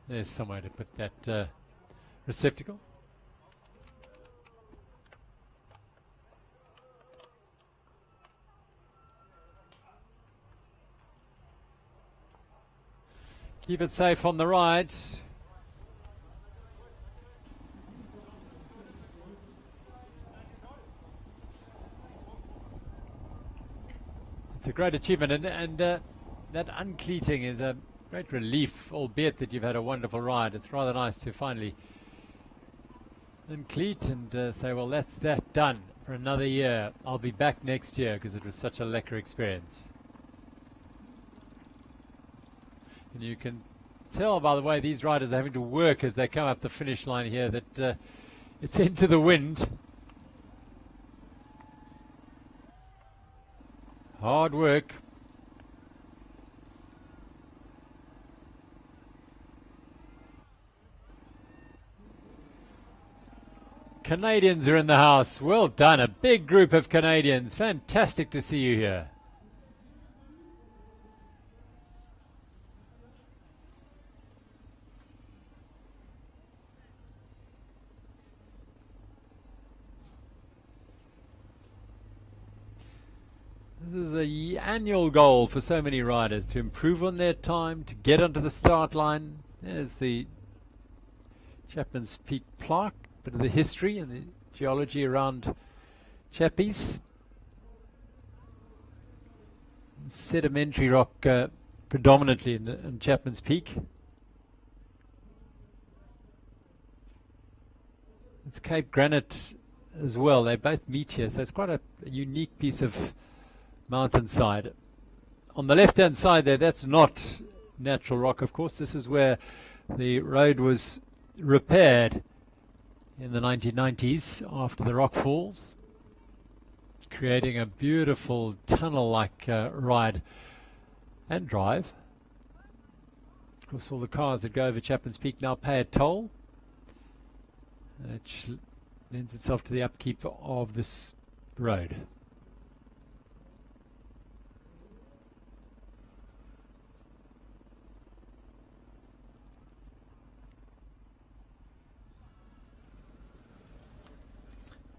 There's somewhere to put that receptacle. Keep it safe on the right. It's a great achievement, and that uncleating is a great relief, albeit that you've had a wonderful ride. It's rather nice to finally uncleat and say, well, that's that done for another year. I'll be back next year, because it was such a lekker experience. And you can tell by the way these riders are having to work as they come up the finish line here that it's into the wind. Hard work. Canadians are in the house. Well done. A big group of Canadians. Fantastic to see you here. This is an annual goal for so many riders, to improve on their time, to get onto the start line. There's the Chapman's Peak plaque, bit of the history and the geology around Chappies. Sedimentary rock predominantly in Chapman's Peak. It's Cape Granite as well. They both meet here, so it's quite a unique piece of mountainside. On the left hand side there, that's not natural rock, of course. This is where the road was repaired in the 1990s after the rock falls, creating a beautiful tunnel like ride and drive. Of course, all the cars that go over Chapman's Peak now pay a toll, which lends itself to the upkeep of this road.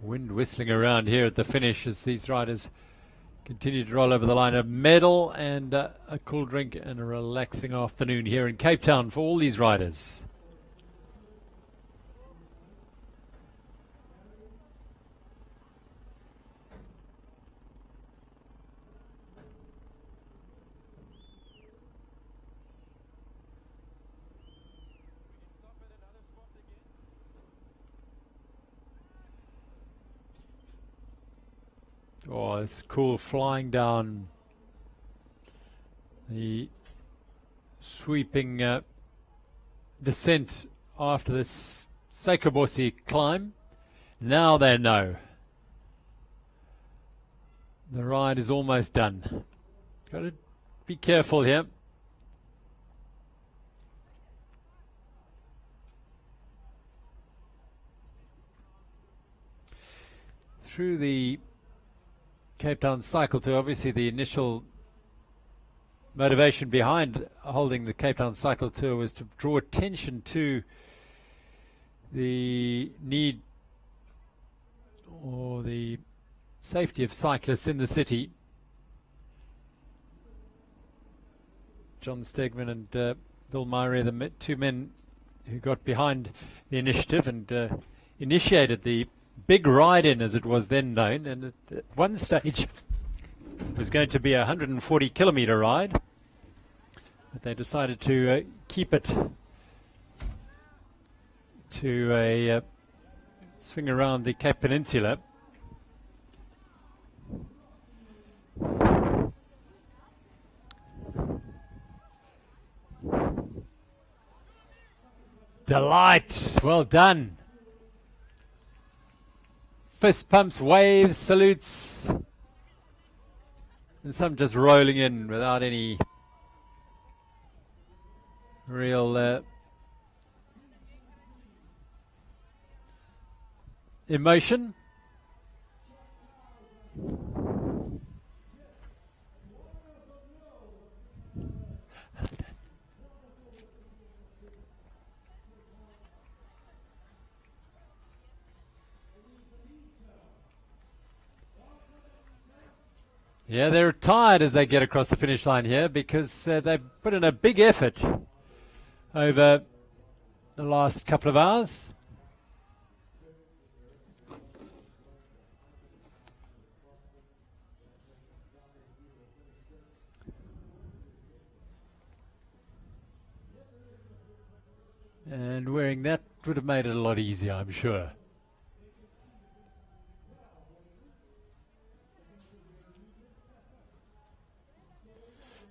Wind whistling around here at the finish as these riders continue to roll over the line. A medal and a cool drink and a relaxing afternoon here in Cape Town for all these riders. Oh, it's cool flying down the sweeping descent after this Seikobosi climb. Now they know the ride is almost done. Got to be careful here. Through the Cape Town Cycle Tour, obviously the initial motivation behind holding the Cape Town Cycle Tour was to draw attention to the need or the safety of cyclists in the city. John Stegman and Bill Murray, the two men who got behind the initiative and initiated the big ride-in, as it was then known, and at one stage it was going to be a 140-kilometer ride, but they decided to keep it to a swing around the Cape Peninsula. Delight! Well done. Fist pumps, waves, salutes, and some just rolling in without any real emotion. Yeah, they're tired as they get across the finish line here because they've put in a big effort over the last couple of hours. And wearing that would have made it a lot easier, I'm sure.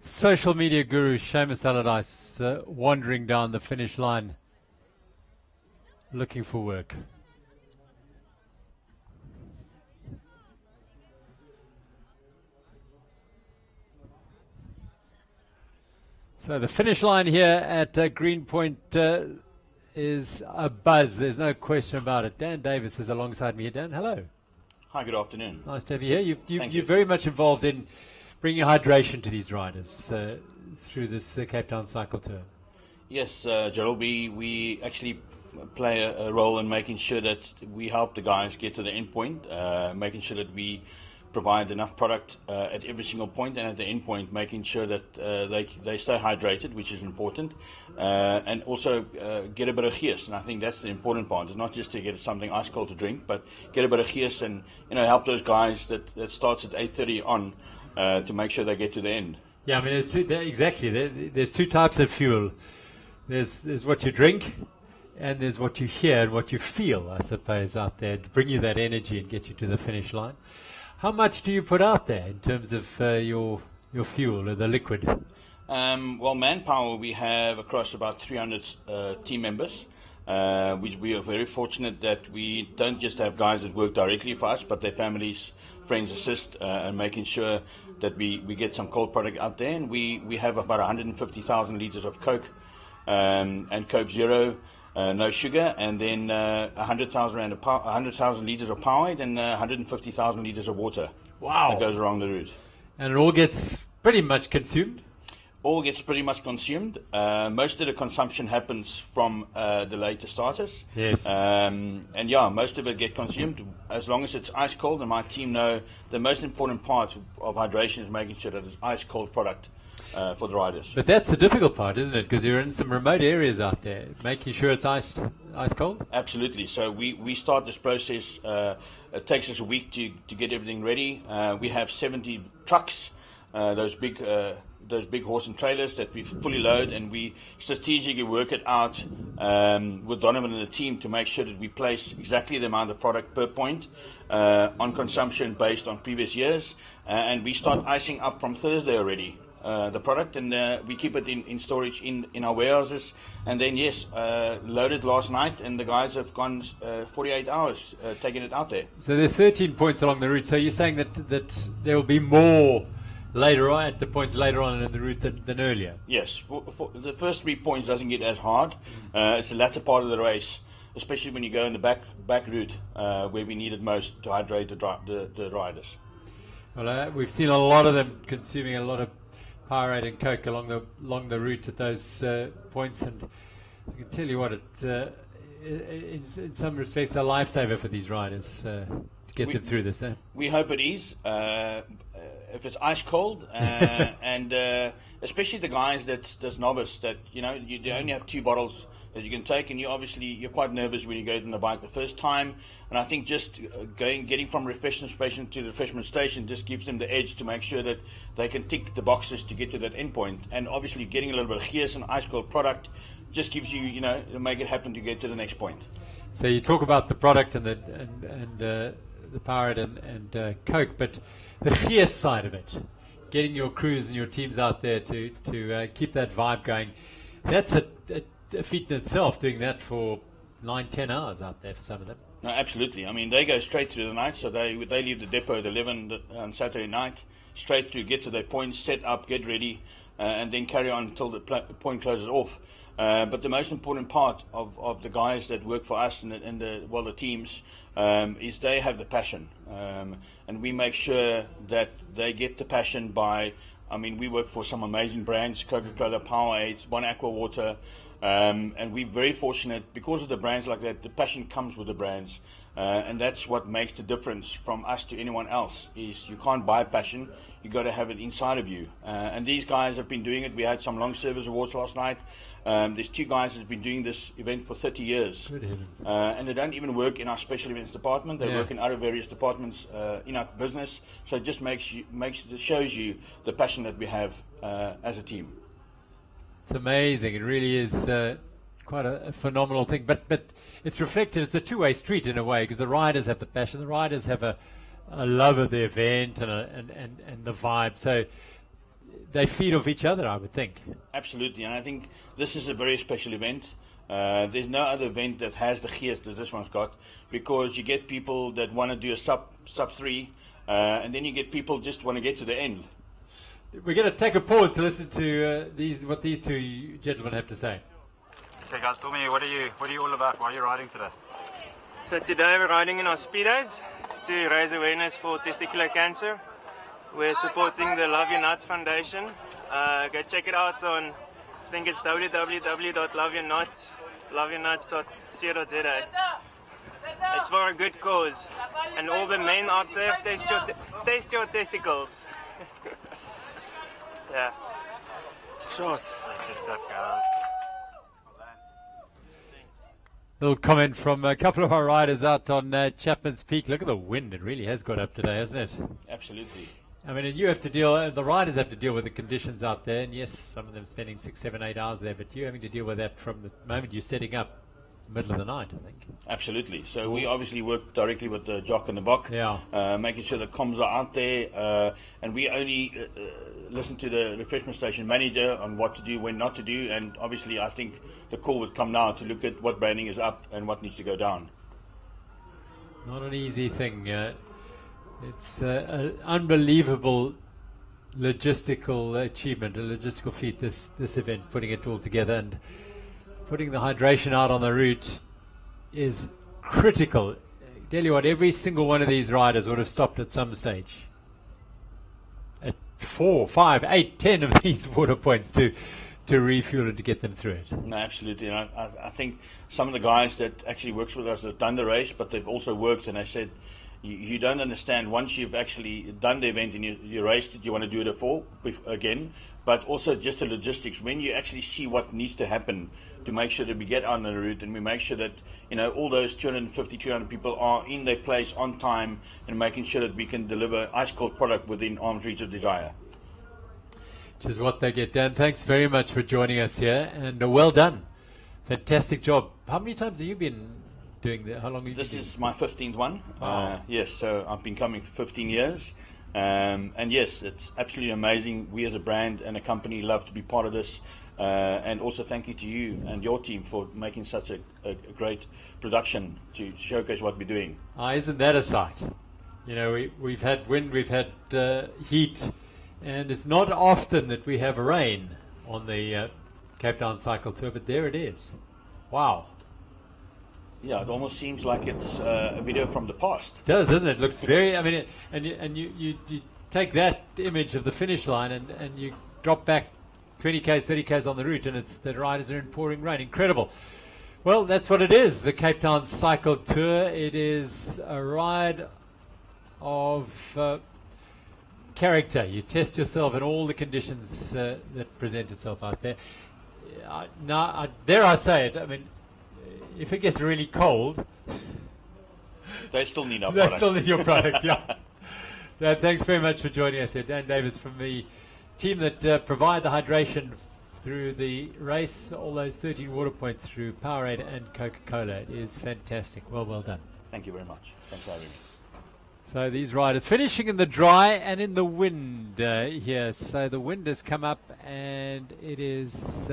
Social media guru Seamus Allardyce wandering down the finish line looking for work. So the finish line here at Greenpoint is a buzz. There's no question about it. Dan Davis is alongside me here. Dan, hello. Hi, good afternoon. Nice to have you here. Thank You're you. very much involved in bringing hydration to these riders through this Cape Town Cycle Tour. Yes, Gerald, we actually play a role in making sure that we help the guys get to the end point, making sure that we provide enough product at every single point, and at the end point making sure that they stay hydrated, which is important, and also get a bit of gears. And I think that's the important part. It's not just to get something ice cold to drink, but get a bit of gears and help those guys that starts at 8:30 on to make sure they get to the end. Yeah, I mean, there's two types of fuel. There's what you drink, and there's what you hear and what you feel, I suppose, out there to bring you that energy and get you to the finish line. How much do you put out there in terms of your fuel or the liquid? Well, manpower, we have across about 300 team members. We are very fortunate that we don't just have guys that work directly for us, but their families, friends assist and making sure that we get some cold product out there. And we have about 150,000 litres of Coke and Coke Zero, no sugar, and then 100,000 litres of Powerade and 150,000 litres of water. Wow. That goes along the route. And it all gets pretty much consumed? All gets pretty much consumed. Most of the consumption happens from the later starters. Yes. And yeah, most of it get consumed as long as it's ice cold. And my team know the most important part of hydration is making sure that it's ice cold product for the riders. But that's the difficult part, isn't it? Because you're in some remote areas out there, making sure it's ice cold. Absolutely. So we start this process. It takes us a week to get everything ready. We have 70 trucks, those big horse and trailers that we fully load, and we strategically work it out with Donovan and the team to make sure that we place exactly the amount of product per point on consumption based on previous years. And we start icing up from Thursday already. The product, and we keep it in storage in our warehouses, and then loaded last night, and the guys have gone 48 hours taking it out there. So there are 13 points along the route. So you're saying that there will be more later on at the points later on in the route than earlier? Yes, for the first 3 points doesn't get as hard. It's the latter part of the race, especially when you go in the back route where we need it most to hydrate the riders. Well, we've seen a lot of them consuming a lot of Powerade and Coke along the route at those points, and I can tell you what, in some respects, a lifesaver for these riders to get them through this. We hope it is. If it's ice cold, and especially the guys that's novice, that you only have 2 bottles that you can take, and you're quite nervous when you go on the bike the first time. And I think just getting from refreshment station to the refreshment station just gives them the edge to make sure that they can tick the boxes to get to that end point. And obviously getting a little bit of gears and ice cold product just gives you, to make it happen to get to the next point. So you talk about the product and the Powerade and Coke, but the gear side of it, getting your crews and your teams out there to keep that vibe going, that's a feat in itself, doing that for 9-10 hours out there for some of them. No, absolutely. I mean, they go straight through the night, so they leave the depot at 11 on Saturday night, straight to get to their points, set up, get ready, and then carry on until the point closes off. But the most important part of the guys that work for us and the teams is they have the passion, and we make sure that they get the passion by. I mean, we work for some amazing brands: Coca-Cola, Powerade, One Aqua Water. And we're very fortunate because of the brands like that. The passion comes with the brands. And that's what makes the difference from us to anyone else. Is you can't buy passion, you got to have it inside of you. And these guys have been doing it. We had some long service awards last night. There's 2 guys that's been doing this event for 30 years. Good heavens. And they don't even work in our special events department. They work in other various departments in our business. So it just shows you the passion that we have as a team. It's amazing. It really is quite a phenomenal thing. But it's reflected. It's a two-way street in a way, because the riders have the passion. The riders have a love of the event and the vibe. So they feed off each other, I would think. Absolutely, and I think this is a very special event. There's no other event that has the gears that this one's got, because you get people that want to do a sub 3, and then you get people just want to get to the end. We're going to take a pause to listen to what these 2 gentlemen have to say. Okay, guys, tell me, what are you all about? Why are you riding today? So today we're riding in our speedos to raise awareness for testicular cancer. We're supporting the Love Your Nuts Foundation. Go check it out on, I think it's www.loveyournuts.co.za. It's for a good cause. And all the men out there, taste your testicles. Yeah. Short. That's just that, guys. Little comment from a couple of our riders out on Chapman's Peak. Look at the wind. It really has got up today, hasn't it? Absolutely. I mean, and you have to the riders have to deal with the conditions out there. And yes, some of them spending 6, 7, 8 hours there, but you're having to deal with that from the moment you're setting up, middle of the night, I think. Absolutely. So we obviously work directly with the jock and the buck, making sure the comms are out there, and we only listen to the refreshment station manager on what to do, when not to do, and obviously I think the call would come now to look at what branding is up and what needs to go down. Not an easy thing. It's an unbelievable logistical achievement, a logistical feat, this event, putting it all together, and putting the hydration out on the route is critical. Tell you what, every single one of these riders would have stopped at some stage at 4, 5, 8, 10 of these water points to refuel and to get them through it. No, absolutely. And I think some of the guys that actually works with us have done the race, but they've also worked, and they said, you don't understand, once you've actually done the event and you raced it, you want to do it again, but also just the logistics. When you actually see what needs to happen to make sure that we get on the route and we make sure that, all those 250, 300 people are in their place on time, and making sure that we can deliver ice cold product within arm's reach of desire. Which is what they get done. Thanks very much for joining us here, and well done. Fantastic job. How many times have you been doing that? How long have you This been is my 15th one. Wow. Yes, so I've been coming for 15 years. And yes, it's absolutely amazing. We as a brand and a company love to be part of this. And also thank you to you and your team for making such a great production to showcase what we're doing. Isn't that a sight? We've had wind, we've had heat, and it's not often that we have rain on the Cape Town Cycle Tour, but there it is. Wow. Yeah, it almost seems like it's a video from the past. It does, doesn't it? It looks very, and you take that image of the finish line and you drop back 20 k's, 30 k's on the route, and it's the riders are in pouring rain. Incredible. Well, that's what it is, the Cape Town Cycle Tour. It is a ride of character. You test yourself in all the conditions that present itself out there. Dare I say it, if it gets really cold, they still need our they product. still need your product, yeah. Thanks very much for joining us here. Dan Davis from the team that provide the hydration through the race, all those 13 water points through Powerade and Coca-Cola. It is fantastic. Well done. Thank you very much. Thanks for having me. So these riders finishing in the dry and in the wind here. So the wind has come up and it is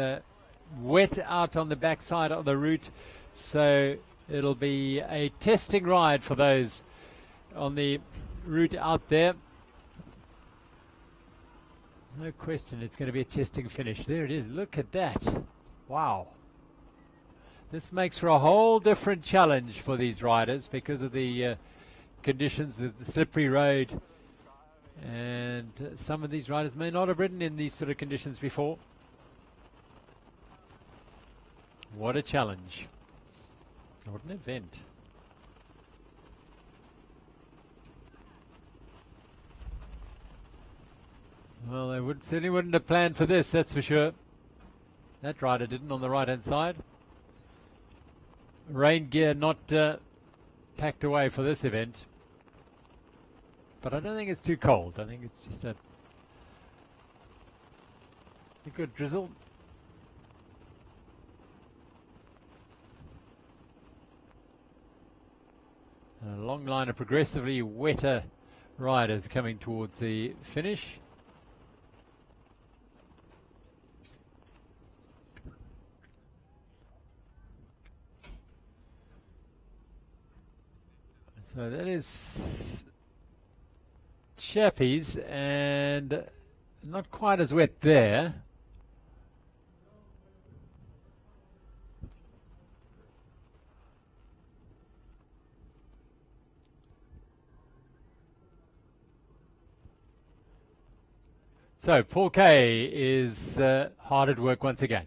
wet out on the backside of the route. So it'll be a testing ride for those on the route out there. No question, it's going to be a testing finish. There it is. Look at that. Wow. This makes for a whole different challenge for these riders because of the conditions, the slippery road. And some of these riders may not have ridden in these sort of conditions before. What a challenge. What an event. Well, they certainly wouldn't have planned for this, that's for sure. That rider didn't on the right-hand side. Rain gear not packed away for this event. But I don't think it's too cold. I think it's just a good drizzle. And a long line of progressively wetter riders coming towards the finish. So that is Chappie's, and not quite as wet there. So Paul Kay is hard at work once again.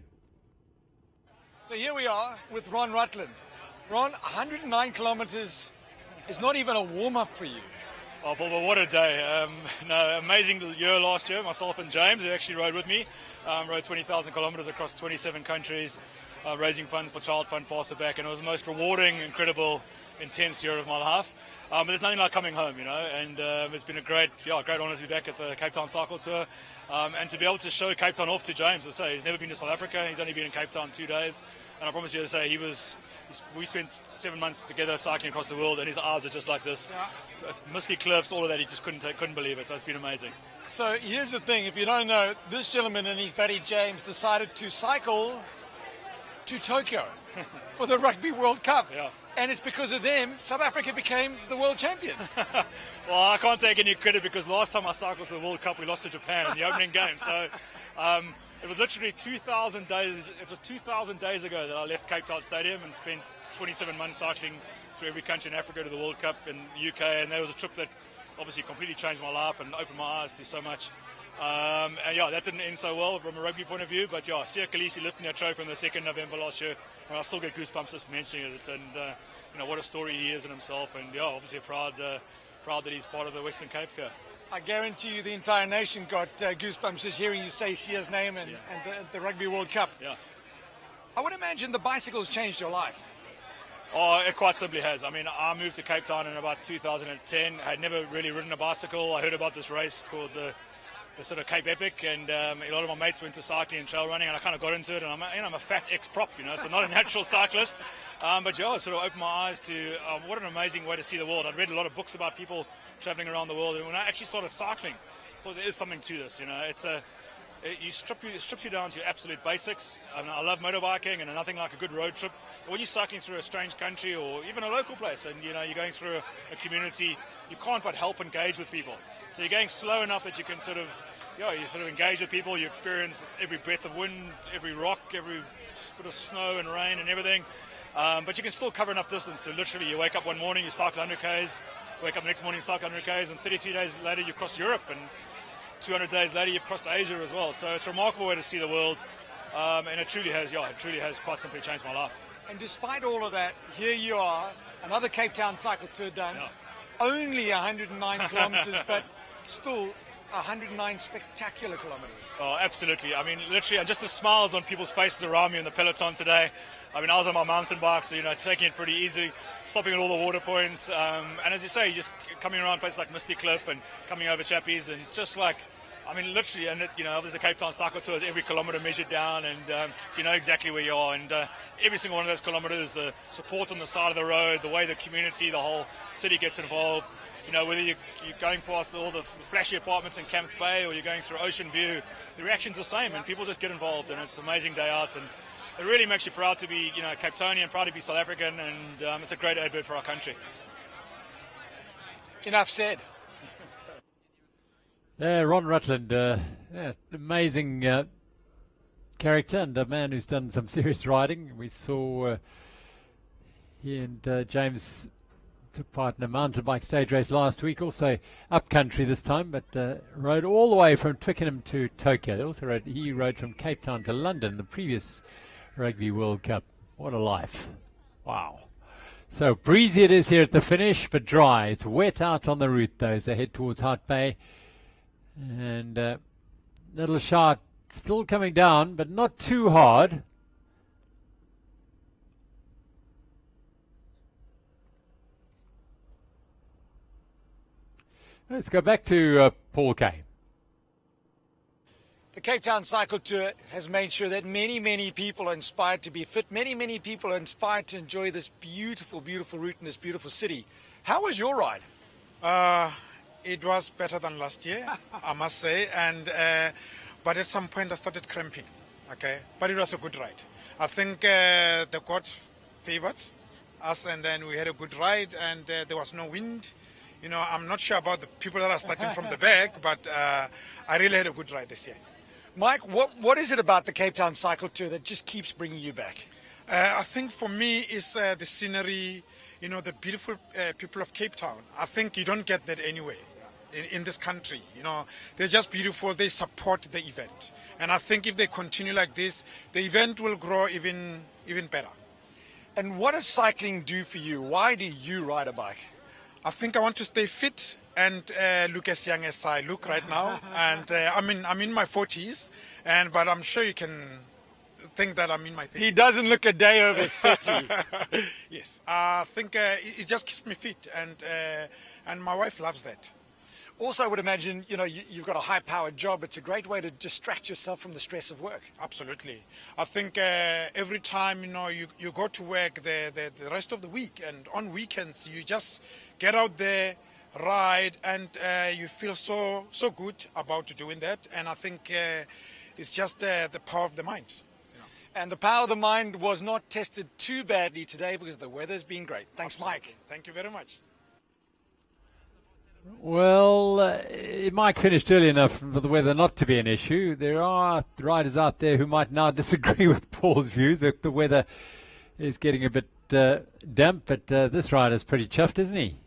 So here we are with Ron Rutland. Ron, 109 kilometers is not even a warm-up for you. Oh, but what a day. No, amazing year last year. Myself and James, who actually rode with me, rode 20,000 kilometers across 27 countries, raising funds for Child Fund Pass It Back, and it was the most rewarding, incredible, intense year of my life. But there's nothing like coming home, you know, and it's been a great honour to be back at the Cape Town Cycle Tour, and to be able to show Cape Town off to James. I say he's never been to South Africa. He's only been in Cape Town 2 days, and I promise you to say we spent 7 months together cycling across the world, and his eyes are just like this. Yeah. Misty cliffs, all of that, he just couldn't believe it, so it's been amazing. So here's the thing, if you don't know, this gentleman and his buddy James decided to cycle to Tokyo for the Rugby World Cup. Yeah. And it's because of them, South Africa became the world champions. Well, I can't take any credit because last time I cycled to the World Cup, we lost to Japan in the opening game. So it was literally 2,000 days. It was 2,000 days ago that I left Cape Town Stadium and spent 27 months cycling through every country in Africa to the World Cup in the UK. And that was a trip that obviously completely changed my life and opened my eyes to so much. And yeah, that didn't end so well from a rugby point of view. But yeah, Sia Khaleesi lifting that trophy on the 2nd November last year, and I still get goosebumps just mentioning it. And you know what a story he is in himself. And yeah, obviously proud that he's part of the Western Cape here. I guarantee you the entire nation got goosebumps just hearing you say Sia's name and the Rugby World Cup. Yeah. I would imagine the bicycle's changed your life. Oh, it quite simply has. I mean, I moved to Cape Town in about 2010. I had never really ridden a bicycle. I heard about this race called the sort of Cape Epic, and a lot of my mates went to cycling and trail running, and I kind of got into it. And I'm a fat ex-prop, you know, so not a natural cyclist. But yeah, it sort of opened my eyes to what an amazing way to see the world. I'd read a lot of books about people traveling around the world, and when I actually started cycling, I thought there is something to this. You know, it strips you down to your absolute basics. I mean, I love motorbiking, and nothing like a good road trip. But when you're cycling through a strange country or even a local place, and you know you're going through a community, you can't but help engage with people. So you're going slow enough that you can sort of engage with people. You experience every breath of wind, every rock, every bit of snow and rain and everything. But you can still cover enough distance to literally, you wake up one morning, you cycle 100 Ks, wake up the next morning, you cycle 100 Ks, and 33 days later you cross Europe, and 200 days later you've crossed Asia as well. So it's a remarkable way to see the world, and it truly has quite simply changed my life. And despite all of that, here you are, another Cape Town Cycle Tour done. Yeah. Only 109 kilometers, but still 109 spectacular kilometers. Oh, absolutely. I mean, literally, just the smiles on people's faces around me in the peloton today. I mean, I was on my mountain bike, so, you know, taking it pretty easy, stopping at all the water points. And as you say, just coming around places like Misty Cliff and coming over Chappies, and just like, I mean, literally, and you know, obviously the Cape Town Cycle Tour is every kilometre measured down, and so you know exactly where you are. And every single one of those kilometres, the support on the side of the road, the way the community, the whole city gets involved. You know, whether you're going past all the flashy apartments in Camps Bay or you're going through Ocean View, the reaction's the same, and people just get involved, and it's an amazing day out, and it really makes you proud to be, you know, Cape Townian, proud to be South African, and it's a great advert for our country. Enough said. Ron Rutland, amazing character and a man who's done some serious riding. We saw he and James took part in a mountain bike stage race last week, also up country this time, but rode all the way from Twickenham to Tokyo. He rode from Cape Town to London, the previous Rugby World Cup. What a life. Wow. So breezy it is here at the finish, but dry. It's wet out on the route though as they head towards Hart Bay. And Little shot still coming down, but not too hard. Let's go back to Paul Kay. The Cape Town Cycle Tour has made sure that many people are inspired to be fit. Many people are inspired to enjoy this beautiful route in this beautiful city. How was your ride? It was better than last year, I must say, and but at some point I started cramping. Okay, but it was a good ride. I think the gods favored us, and then we had a good ride, and there was no wind. You know, I'm not sure about the people that are starting from the back, but I really had a good ride this year. Mike, what is it about the Cape Town Cycle Tour that just keeps bringing you back? I think for me it's the scenery, you know, the beautiful people of Cape Town. I think you don't get that anywhere in this country. You know, they're just beautiful. They support the event. And I think if they continue like this, the event will grow even better. And what does cycling do for you? Why do you ride a bike? I think I want to stay fit and look as young as I look right now. And I'm in my 40s, but I'm sure you can think that I'm in my 30s. He doesn't look a day over 30. Yes, I think it just keeps me fit, and my wife loves that. Also, I would imagine, you know, you've got a high-powered job. It's a great way to distract yourself from the stress of work. Absolutely. I think every time, you know, you go to work the rest of the week, and on weekends you just get out there, ride, and you feel so good about doing that. And I think it's just the power of the mind. And the power of the mind was not tested too badly today because the weather's been great. Thanks, Absolutely. Mike. Thank you very much. Well, Mike finished early enough for the weather not to be an issue. There are riders out there who might now disagree with Paul's views that the weather is getting a bit damp, but this rider's pretty chuffed, isn't he?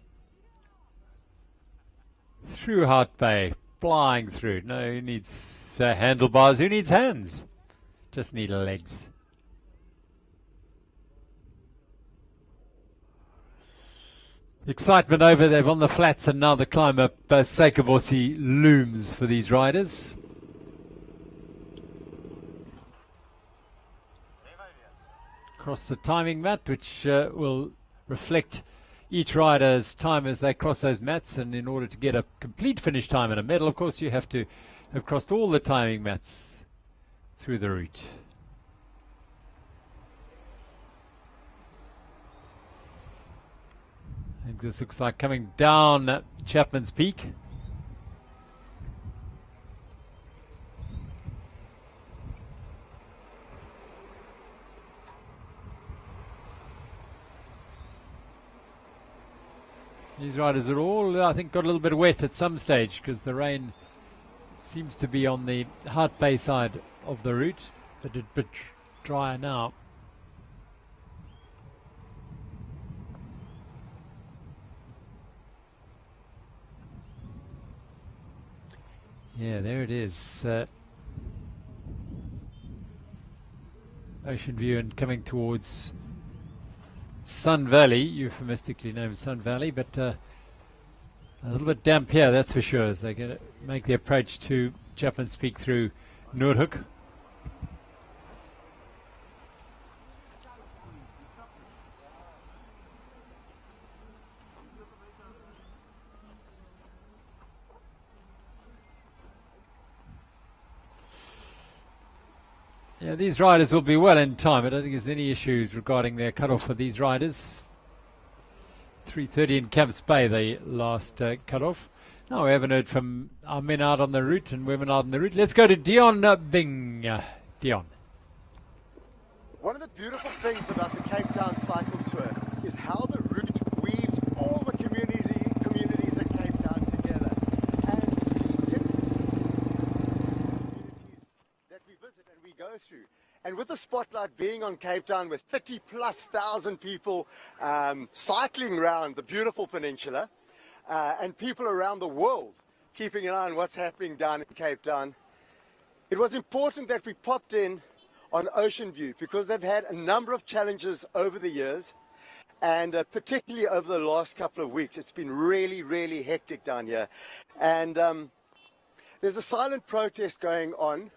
Through Hart Bay, flying through. No, who needs handlebars? Who needs hands? Just need legs. Excitement over there on the flats, and now the climb up Seikavosi looms for these riders. Across the timing mat, which will reflect each rider's time as they cross those mats, and in order to get a complete finish time and a medal, of course, you have to have crossed all the timing mats through the route. I think this looks like coming down Chapman's Peak. These riders are all, I think, got a little bit wet at some stage because the rain seems to be on the Hart Bay side of the route, but a bit drier now. Yeah, there it is. Ocean View and coming towards Sun Valley, euphemistically named Sun Valley, but a little bit damp here, that's for sure, as they're going to make the approach to Chapman's Peak through Noordhoek. Yeah, these riders will be well in time. I don't think there's any issues regarding their cut-off for these riders. 3:30 in Camps Bay, they last cut-off. Now we haven't heard from our men out on the route and women out on the route. Let's go to Dion Bing. Dion. One of the beautiful things about the Cape Town Cycle Tour is how the route weaves all the communities of Cape Town together. And communities that we visit and we go through. And with the spotlight being on Cape Town with 30,000+ people cycling around the beautiful peninsula, and people around the world keeping an eye on what's happening down in Cape Town, it was important that we popped in on Ocean View because they've had a number of challenges over the years, and particularly over the last couple of weeks. It's been really hectic down here. And There's a silent protest going on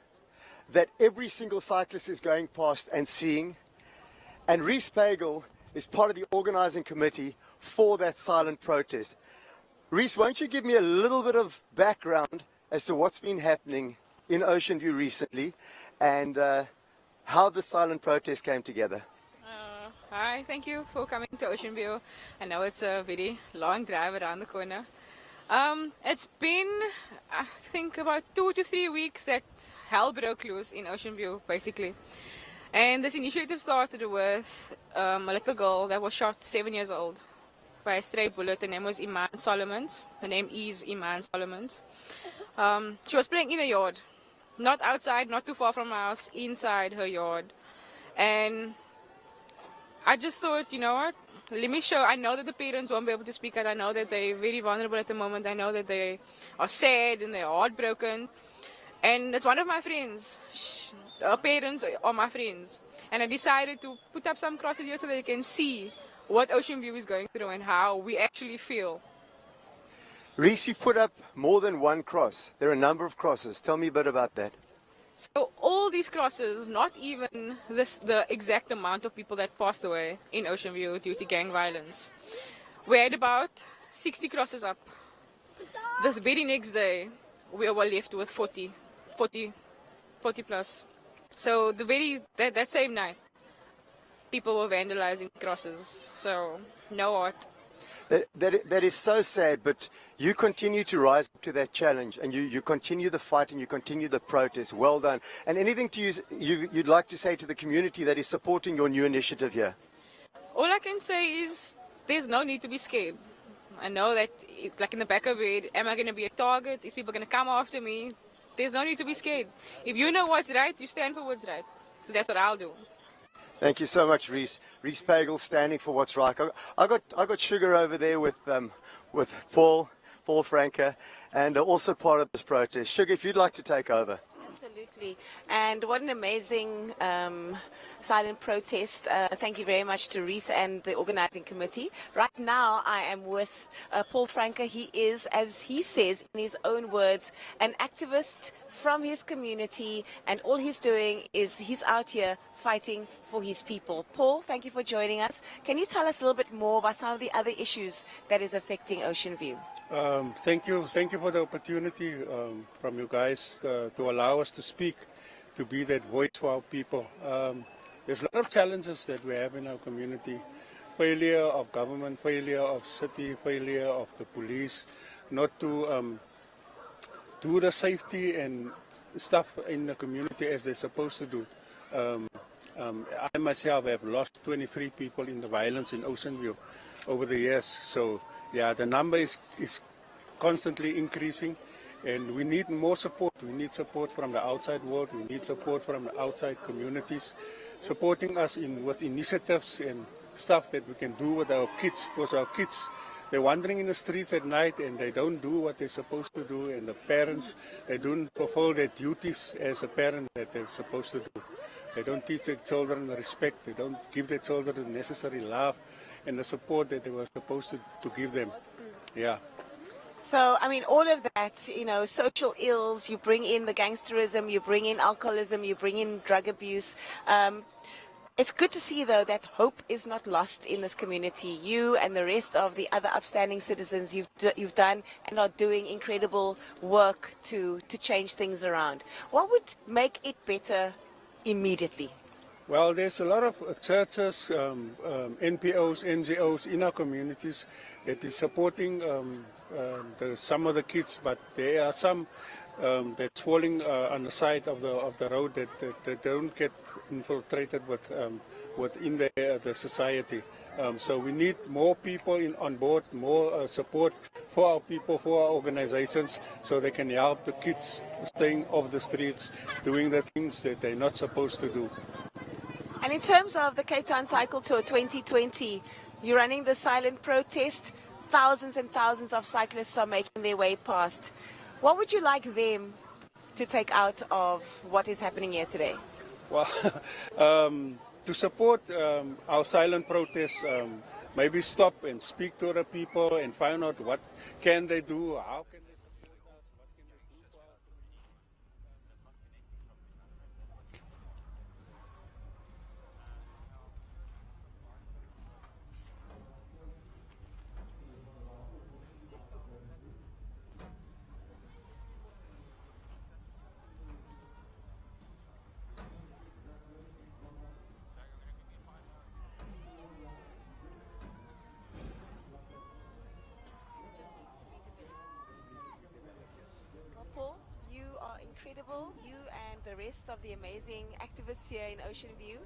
that every single cyclist is going past and seeing. And Rhys Pagel is part of the organizing committee for that silent protest. Rhys, won't you give me a little bit of background as to what's been happening in Ocean View recently and how the silent protest came together? Hi, thank you for coming to Ocean View. I know it's a very long drive around the corner. It's been, I think, about 2 to 3 weeks that hell broke loose in Ocean View, basically. And this initiative started with a little girl that was shot 7 years old by a stray bullet. Her name was Iman Solomons. Her name is Iman Solomons. She was playing in a yard, not outside, not too far from our house, inside her yard. And I just thought, you know what, let me show. I know that the parents won't be able to speak out. I know that they're very vulnerable at the moment. I know that they are sad and they're heartbroken. And it's one of my friends. Her parents are my friends. And I decided to put up some crosses here so that they can see what Ocean View is going through and how we actually feel. Rhys, you've put up more than one cross. There are a number of crosses. Tell me a bit about that. So all these crosses, not even the exact amount of people that passed away in Ocean View due to gang violence. We had about 60 crosses up. This very next day, we were left with 40 plus. So that same night, people were vandalizing crosses. So no art. That is so sad, but you continue to rise up to that challenge and you continue the fight and you continue the protest. Well done. And anything you'd like to say to the community that is supporting your new initiative here? All I can say is there's no need to be scared. I know that, like in the back of it, am I going to be a target? Is people going to come after me? There's no need to be scared. If you know what's right, you stand for what's right. Because that's what I'll do. Thank you so much, Rhys. Rhys Pagel standing for what's right. I got Sugar over there with Paul Franke, and also part of this protest. Sugar, if you'd like to take over. Absolutely. And what an amazing silent protest. Thank you very much to Rhys and the organizing committee. Right now, I am with Paul Franke. He is, as he says in his own words, an activist from his community, and all he's doing is he's out here fighting for his people. Paul, thank you for joining us. Can you tell us a little bit more about some of the other issues that is affecting Ocean View? Thank you for the opportunity from you guys to allow us to speak, to be that voice for our people. There's a lot of challenges that we have in our community. Failure of government, failure of city, failure of the police, not to do the safety and stuff in the community as they're supposed to do. I myself have lost 23 people in the violence in Ocean View over the years. So yeah, the number is constantly increasing, and we need more support. We need support from the outside world. We need support from the outside communities, supporting us with initiatives and stuff that we can do with our kids, because our kids, they're wandering in the streets at night and they don't do what they're supposed to do, and the parents, they don't fulfill their duties as a parent that they're supposed to do. They don't teach their children respect. They don't give their children the necessary love and the support that they were supposed to give them. Yeah. So, I mean, all of that, you know, social ills, you bring in the gangsterism, you bring in alcoholism, you bring in drug abuse. It's good to see, though, that hope is not lost in this community. You and the rest of the other upstanding citizens, you've done and are doing incredible work to change things around. What would make it better immediately? Well, there's a lot of churches, NPOs, NGOs in our communities that is supporting some of the kids, but there are some that's falling on the side of the road that don't get infiltrated within the society. So we need more people on board, more support for our people, for our organizations, so they can help the kids staying off the streets, doing the things that they're not supposed to do. And in terms of the Cape Town Cycle Tour 2020, you're running the silent protest. Thousands and thousands of cyclists are making their way past. What would you like them to take out of what is happening here today? Well, to support our silent protest, maybe stop and speak to other people and find out what can they do, how can they support us, what can they do for our rest of the amazing activists here in Ocean View.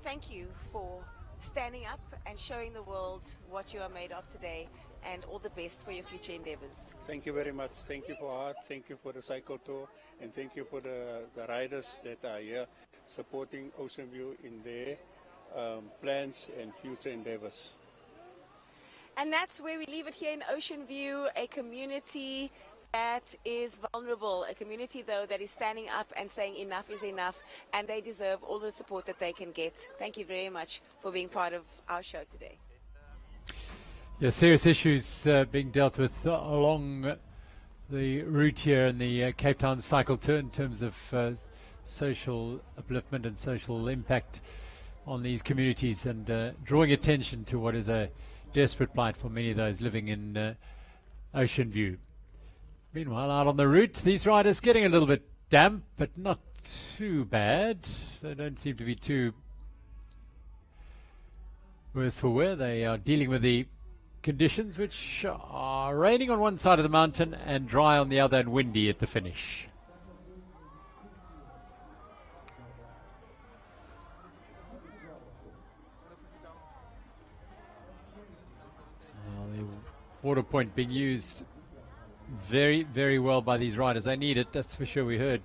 Thank you for standing up and showing the world what you are made of today, and all the best for your future endeavors. Thank you very much. Thank you for art. Thank you for the cycle tour. And thank you for the riders that are here supporting Ocean View in their plans and future endeavors. And that's where we leave it here in Ocean View, a community that is vulnerable, a community, though, that is standing up and saying enough is enough, and they deserve all the support that they can get. Thank you very much for being part of our show today. Yeah, serious issues being dealt with along the route here in the Cape Town Cycle Tour in terms of social upliftment and social impact on these communities, and drawing attention to what is a desperate plight for many of those living in Ocean View. Meanwhile, out on the route, these riders getting a little bit damp, but not too bad. They don't seem to be too worse for wear. They are dealing with the conditions, which are raining on one side of the mountain and dry on the other, and windy at the finish. The water point being used very, very well by these riders. They need it, that's for sure. We heard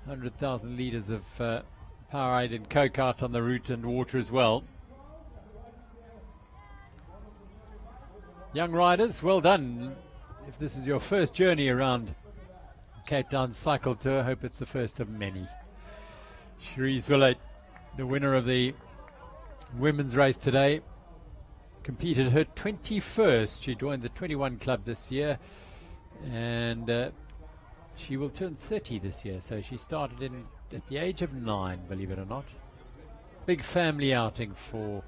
100,000 litres of Powerade and Coke out on the route, and water as well. Young riders, well done. If this is your first journey around Cape Town Cycle Tour, I hope it's the first of many. Cherise Willett, the winner of the women's race today, completed her 21st. She joined the 21 club this year, and she will turn 30 this year. So she started at the age of 9, believe it or not. Big family outing for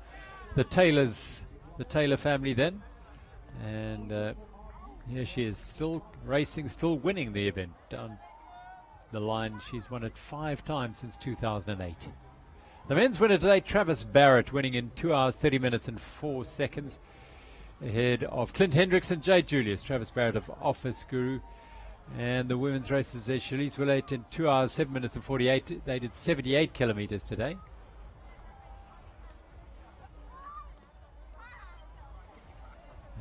the Taylors, the Taylor family then. And here she is, still racing, still winning the event. Down the line, she's won it 5 times since 2008. The men's winner today, Travis Barrett, winning in 2 hours, 30 minutes and 4 seconds, ahead of Clint Hendricks and Jade Julius. Travis Barrett of Office Guru. And the women's races, Cherise Willett in 2 hours, 7 minutes and 48. They did 78 kilometers today.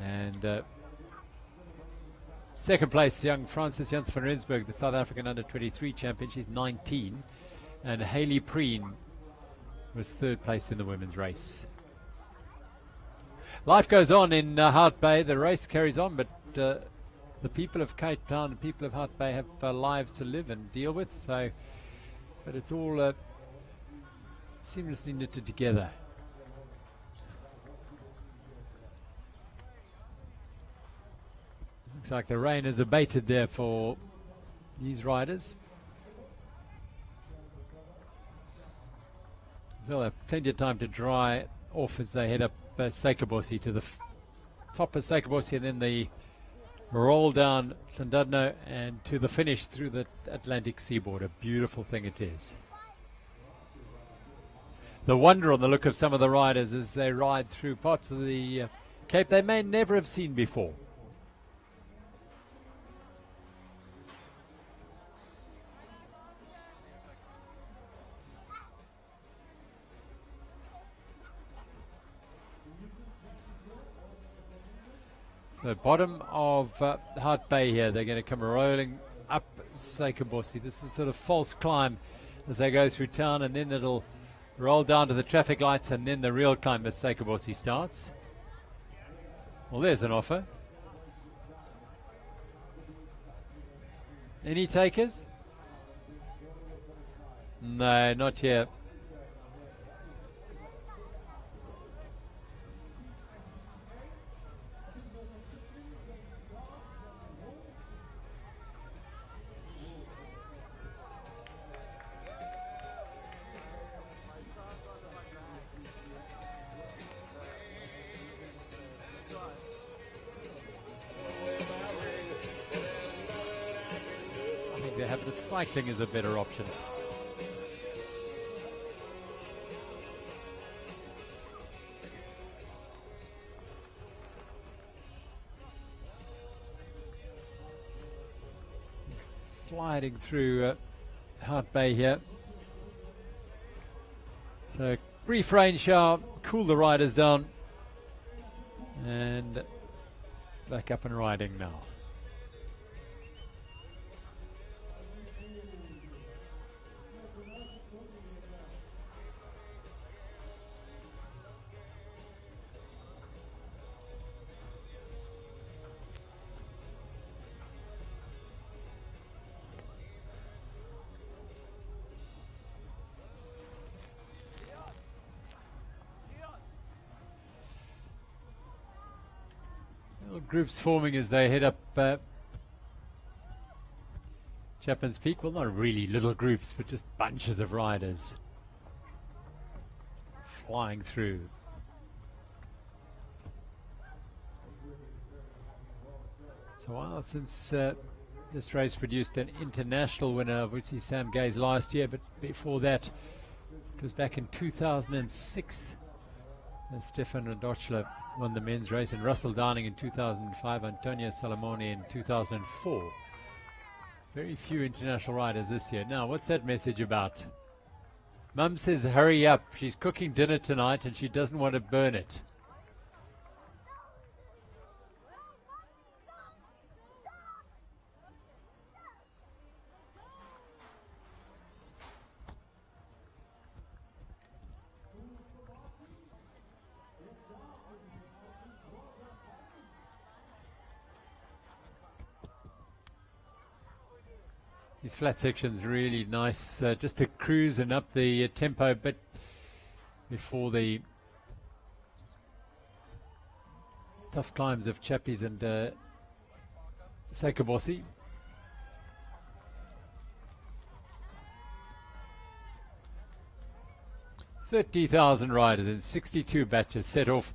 And second place, young Francis Jans van Rensburg, the South African under-23 champion. She's 19. And Hayley Preen was third place in the women's race. Life goes on in Hout Bay. The race carries on, but the people of Cape Town, the people of Hout Bay have lives to live and deal with. So, but it's all seamlessly knitted together. Looks like the rain has abated there for these riders. They'll have plenty of time to dry off as they head up Seikobosi to the top of Seikobosi, and then the roll down Llandudno and to the finish through the Atlantic seaboard. A beautiful thing it is. The wonder on the look of some of the riders as they ride through parts of the Cape they may never have seen before. So bottom of Hout Bay here, they're going to come rolling up Seikobosi. This is sort of false climb as they go through town, and then it'll roll down to the traffic lights, and then the real climb as Seikobosi starts. Well, there's an offer. Any takers? No, not yet. Cycling is a better option. Sliding through Hart Bay here. So brief rain shower, cool the riders down, and back up and riding now. Groups forming as they head up Chapman's Peak. Well, not really little groups, but just bunches of riders flying through. So a while since this race produced an international winner, obviously Sam Gaze last year, but before that it was back in 2006. And Stefan Radochler won the men's race, and Russell Downing in 2005, Antonio Salomone in 2004. Very few international riders this year. Now, what's that message about? Mum says hurry up. She's cooking dinner tonight and she doesn't want to burn it. These flat sections really nice, just to cruise and up the tempo a bit before the tough climbs of Chappies and Sekabossi. "30,000 riders in 62 batches set off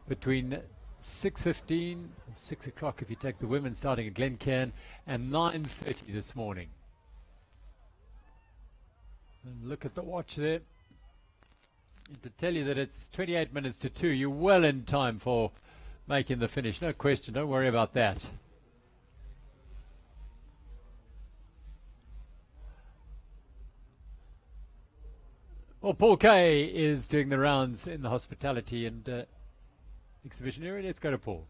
between 6:15, 6 o'clock if you take the women, starting at Glencairn, and 9:30 this morning. And look at the watch there. To tell you that it's 28 minutes to 2. You're well in time for making the finish. No question. Don't worry about that. Well, Paul Kay is doing the rounds in the hospitality and exhibition area. Let's go to Paul.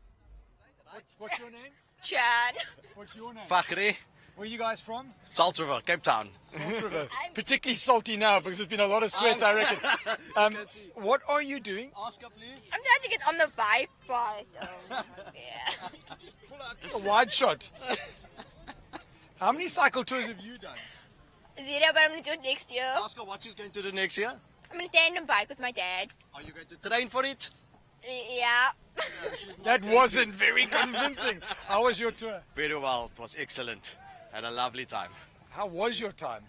What's your name? Chan. What's your name? Fakhri. Where are you guys from? Salt River, Cape Town. Salt River. Particularly salty now because there's been a lot of sweat, I reckon. What are you doing? Oscar, please. I'm trying to get on the bike, but yeah. A wide shot. How many cycle tours have you done? 0, but I'm going to do it next year. Oscar, what's he going to do next year? I'm going to tandem bike with my dad. Are you going to train for it? Yeah. That wasn't very convincing. How was your tour? Very well. It was excellent. Had a lovely time. How was your time?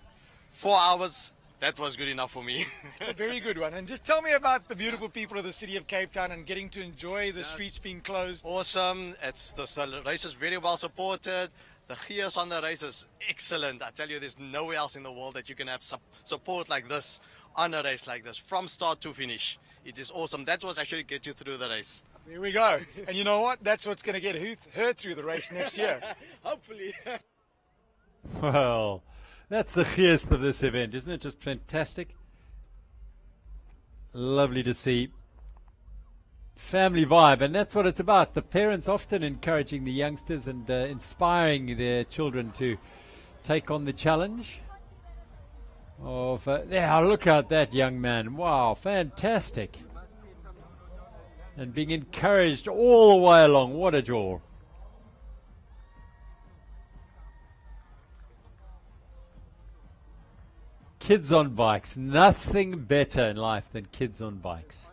4 hours. That was good enough for me. It's a very good one. And just tell me about the beautiful people of the city of Cape Town and getting to enjoy the streets being closed. Awesome. The race is very well supported. The gears on the race is excellent. I tell you, there's nowhere else in the world that you can have support like this on a race like this, from start to finish. It is awesome. That was actually get you through the race. Here we go. And you know what? That's what's going to get her through the race next year. Hopefully. Well, that's the gist of this event, isn't it? Just fantastic. Lovely to see. Family vibe, and that's what it's about. The parents often encouraging the youngsters and inspiring their children to take on the challenge of yeah, look at that young man. Wow, fantastic. And being encouraged all the way along. What a draw. Kids on bikes. Nothing better in life than kids on bikes.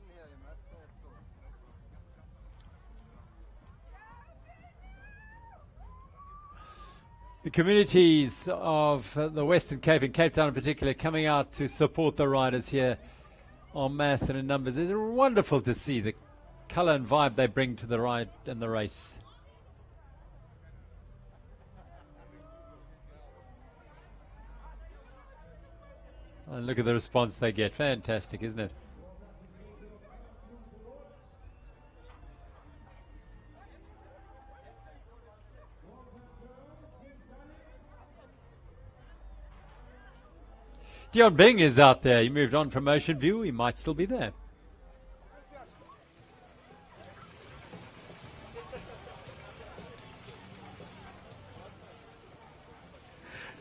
The communities of the Western Cape and Cape Town in particular coming out to support the riders here en masse and in numbers. It's wonderful to see the colour and vibe they bring to the ride and the race. And look at the response they get. Fantastic, isn't it? Dion Bing is out there. He moved on from Ocean View. He might still be there.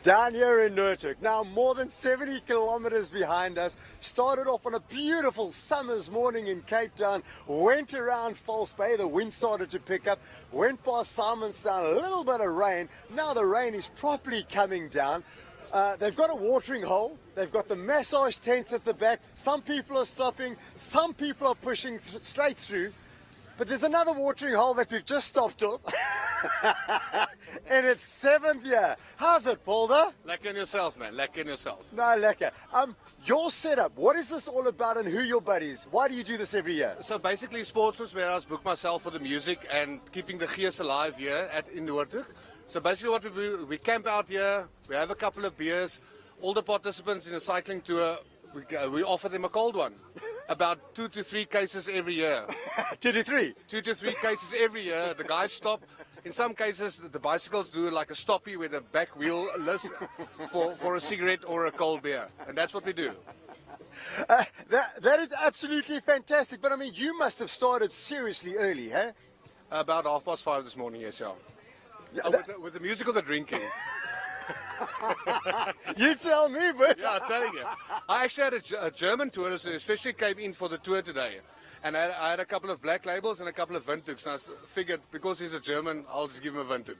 Down here in Nurtuk, now more than 70 kilometers behind us, started off on a beautiful summer's morning in Cape Town, went around False Bay, the wind started to pick up, went past Simonstown, a little bit of rain, now the rain is properly coming down. They've got a watering hole, they've got the massage tents at the back, some people are stopping, some people are pushing straight through. But there's another watering hole that we've just stopped off. In its 7th year. How's it, Paulder? Lekker in yourself, man. Lekker in yourself. No, lekker. Your setup, what is this all about and who your buddies? Why do you do this every year? So basically, sportsman's warehouse booked myself for the music and keeping the gears alive here in Noordhoek. So basically what we do, we camp out here, we have a couple of beers. All the participants in a cycling tour, we offer them a cold one. About 2 to 3 cases every year. 2 to 3? 2 to 3 cases every year. The guys stop. In some cases, the bicycles do like a stoppie with a back wheel list for a cigarette or a cold beer. And that's what we do. That is absolutely fantastic. But I mean, you must have started seriously early, huh? About 5:30 this morning, yes, yeah. With the music or the drinking? You tell me, but yeah, I'm telling you. I actually had a German tourist who especially came in for the tour today. And I had a couple of black labels and a couple of Windhoeks. And I figured, because he's a German, I'll just give him a Windhoek.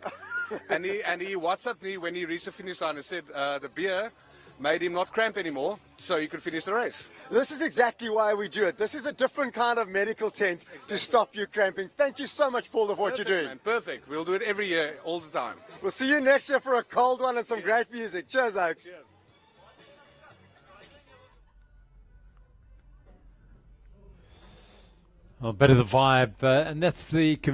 and he WhatsApped me when he reached the finish line and said the beer made him not cramp anymore, so he could finish the race. This is exactly why we do it. This is a different kind of medical tent to stop you cramping. Thank you so much, Paul, for what you're doing. Man, perfect. We'll do it every year, all the time. We'll see you next year for a cold one and some great music. Cheers, Oaks. Cheers. Oh, better the vibe, and that's the community.